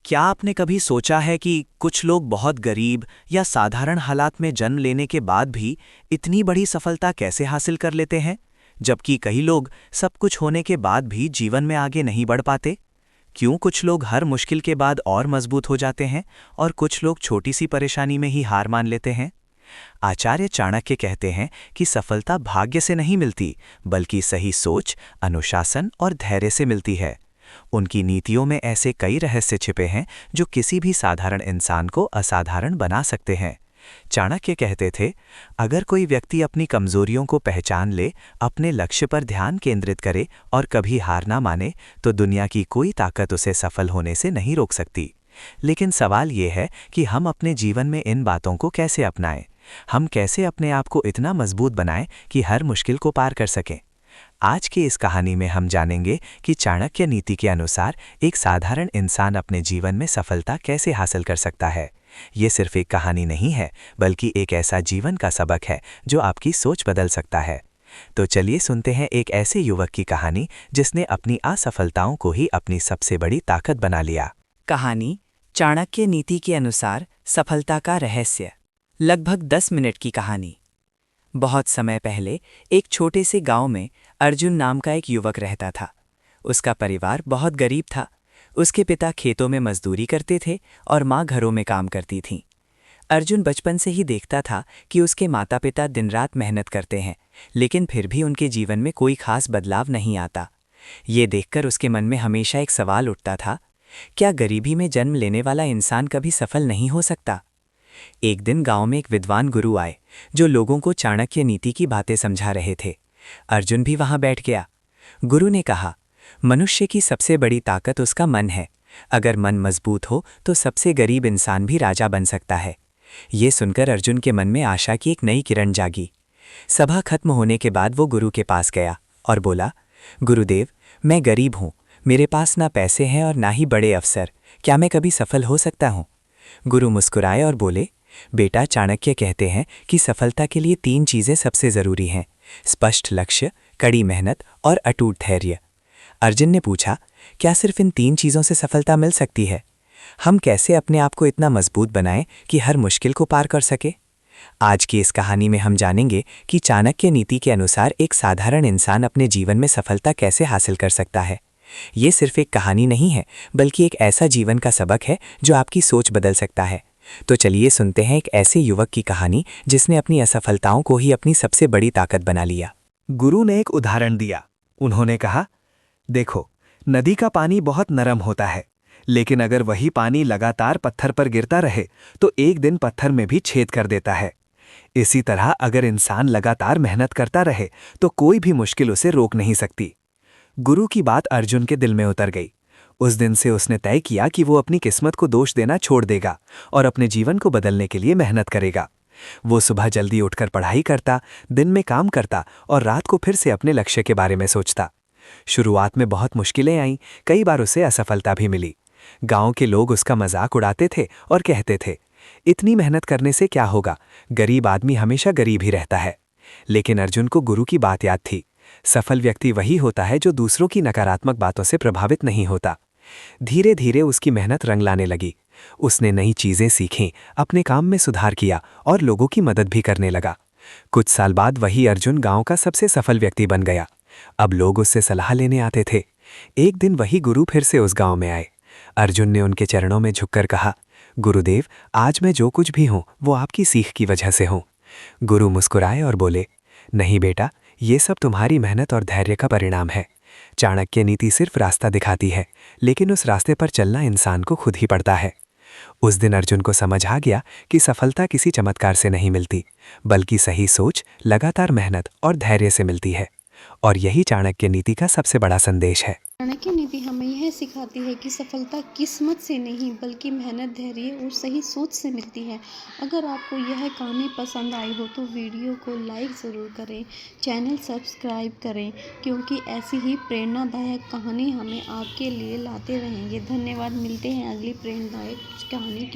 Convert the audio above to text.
क्या आपने कभी सोचा है कि कुछ लोग बहुत गरीब या साधारण हालात में जन्म लेने के बाद भी इतनी बड़ी सफलता कैसे हासिल कर लेते हैं, जबकि कई लोग सब कुछ होने के बाद भी जीवन में आगे नहीं बढ़ पाते? क्यों कुछ लोग हर मुश्किल के बाद और मजबूत हो जाते हैं और कुछ लोग छोटी सी परेशानी में ही हार मान लेते हैं? आचार्य चाणक्य कहते हैं कि सफलता भाग्य से नहीं मिलती, बल्कि सही सोच, अनुशासन और धैर्य से मिलती है। उनकी नीतियों में ऐसे कई रहस्य छिपे हैं जो किसी भी साधारण इंसान को असाधारण बना सकते हैं। चाणक्य कहते थे, अगर कोई व्यक्ति अपनी कमजोरियों को पहचान ले, अपने लक्ष्य पर ध्यान केंद्रित करे और कभी हार ना माने, तो दुनिया की कोई ताकत उसे सफल होने से नहीं रोक सकती। लेकिन सवाल ये है कि हम अपने जीवन में इन बातों को कैसे अपनाएं? हम कैसे अपने आप को इतना मजबूत बनाएं कि हर मुश्किल को पार कर सकें? आज की इस कहानी में हम जानेंगे कि चाणक्य नीति के अनुसार एक साधारण इंसान अपने जीवन में सफलता कैसे हासिल कर सकता है। ये सिर्फ एक कहानी नहीं है, बल्कि एक ऐसा जीवन का सबक है जो आपकी सोच बदल सकता है। तो चलिए सुनते हैं एक ऐसे युवक की कहानी जिसने अपनी असफलताओं को ही अपनी सबसे बड़ी ताकत बना लिया। कहानी चाणक्य नीति के अनुसार सफलता का रहस्य। लगभग 10 मिनट की कहानी। बहुत समय पहले एक छोटे से गांव में अर्जुन नाम का एक युवक रहता था। उसका परिवार बहुत गरीब था। उसके पिता खेतों में मजदूरी करते थे और माँ घरों में काम करती थीं। अर्जुन बचपन से ही देखता था कि उसके माता पिता दिन रात मेहनत करते हैं, लेकिन फिर भी उनके जीवन में कोई खास बदलाव नहीं आता। ये देखकर उसके मन में हमेशा एक सवाल उठता था, क्या गरीबी में जन्म लेने वाला इंसान कभी सफल नहीं हो सकता? एक दिन गांव में एक विद्वान गुरु आए, जो लोगों को चाणक्य नीति की बातें समझा रहे थे। अर्जुन भी वहां बैठ गया। गुरु ने कहा, मनुष्य की सबसे बड़ी ताकत उसका मन है। अगर मन मजबूत हो तो सबसे गरीब इंसान भी राजा बन सकता है। ये सुनकर अर्जुन के मन में आशा की एक नई किरण जागी। सभा खत्म होने के बाद वो गुरु के पास गया और बोला, गुरुदेव, मैं गरीब हूँ, मेरे पास ना पैसे हैं और ना ही बड़े अवसर। क्या मैं कभी सफल हो सकता हूँ? गुरु मुस्कुराए और बोले, बेटा, चाणक्य कहते हैं कि सफलता के लिए 3 चीज़ें सबसे ज़रूरी हैं: स्पष्ट लक्ष्य, कड़ी मेहनत और अटूट धैर्य। अर्जुन ने पूछा, क्या सिर्फ इन 3 चीज़ों से सफलता मिल सकती है? हम कैसे अपने आप को इतना मजबूत बनाएं कि हर मुश्किल को पार कर सके? आज की इस कहानी में हम जानेंगे कि चाणक्य नीति के अनुसार एक साधारण इंसान अपने जीवन में सफलता कैसे हासिल कर सकता है। ये सिर्फ एक कहानी नहीं है, बल्कि एक ऐसा जीवन का सबक है जो आपकी सोच बदल सकता है। तो चलिए सुनते हैं एक ऐसे युवक की कहानी जिसने अपनी असफलताओं को ही अपनी सबसे बड़ी ताकत बना लिया। गुरु ने एक उदाहरण दिया। उन्होंने कहा, देखो, नदी का पानी बहुत नरम होता है, लेकिन अगर वही पानी लगातार पत्थर पर गिरता रहे तो एक दिन पत्थर में भी छेद कर देता है। इसी तरह अगर इंसान लगातार मेहनत करता रहे तो कोई भी मुश्किल उसे रोक नहीं सकती। गुरु की बात अर्जुन के दिल में उतर गई। उस दिन से उसने तय किया कि वो अपनी किस्मत को दोष देना छोड़ देगा और अपने जीवन को बदलने के लिए मेहनत करेगा। वो सुबह जल्दी उठकर पढ़ाई करता, दिन में काम करता और रात को फिर से अपने लक्ष्य के बारे में सोचता। शुरुआत में बहुत मुश्किलें आईं, कई बार उसे असफलता भी मिली। गांव के लोग उसका मजाक उड़ाते थे और कहते थे, इतनी मेहनत करने से क्या होगा, गरीब आदमी हमेशा गरीब ही रहता है। लेकिन अर्जुन को गुरु की बात याद थी, सफल व्यक्ति वही होता है जो दूसरों की नकारात्मक बातों से प्रभावित नहीं होता। धीरे धीरे उसकी मेहनत रंग लाने लगी। उसने नई चीजें सीखीं, अपने काम में सुधार किया और लोगों की मदद भी करने लगा। कुछ साल बाद वही अर्जुन गांव का सबसे सफल व्यक्ति बन गया। अब लोग उससे सलाह लेने आते थे। एक दिन वही गुरु फिर से उस गांव में आए। अर्जुन ने उनके चरणों में झुककर कहा, गुरुदेव, आज मैं जो कुछ भी हूं वो आपकी सीख की वजह से हूं। गुरु मुस्कुराए और बोले, नहीं बेटा, ये सब तुम्हारी मेहनत और धैर्य का परिणाम है। चाणक्य नीति सिर्फ रास्ता दिखाती है, लेकिन उस रास्ते पर चलना इंसान को खुद ही पड़ता है। उस दिन अर्जुन को समझ आ गया कि सफलता किसी चमत्कार से नहीं मिलती, बल्कि सही सोच, लगातार मेहनत और धैर्य से मिलती है। और यही चाणक्य नीति का सबसे बड़ा संदेश है। चाणक्य नीति हमें यह सिखाती है कि सफलता किस्मत से नहीं, बल्कि मेहनत, धैर्य और सही सोच से मिलती है। अगर आपको यह कहानी पसंद आई हो तो वीडियो को लाइक ज़रूर करें, चैनल सब्सक्राइब करें, क्योंकि ऐसी ही प्रेरणादायक कहानी हमें आपके लिए लाते रहेंगे। धन्यवाद। मिलते हैं अगली प्रेरणादायक कहानी के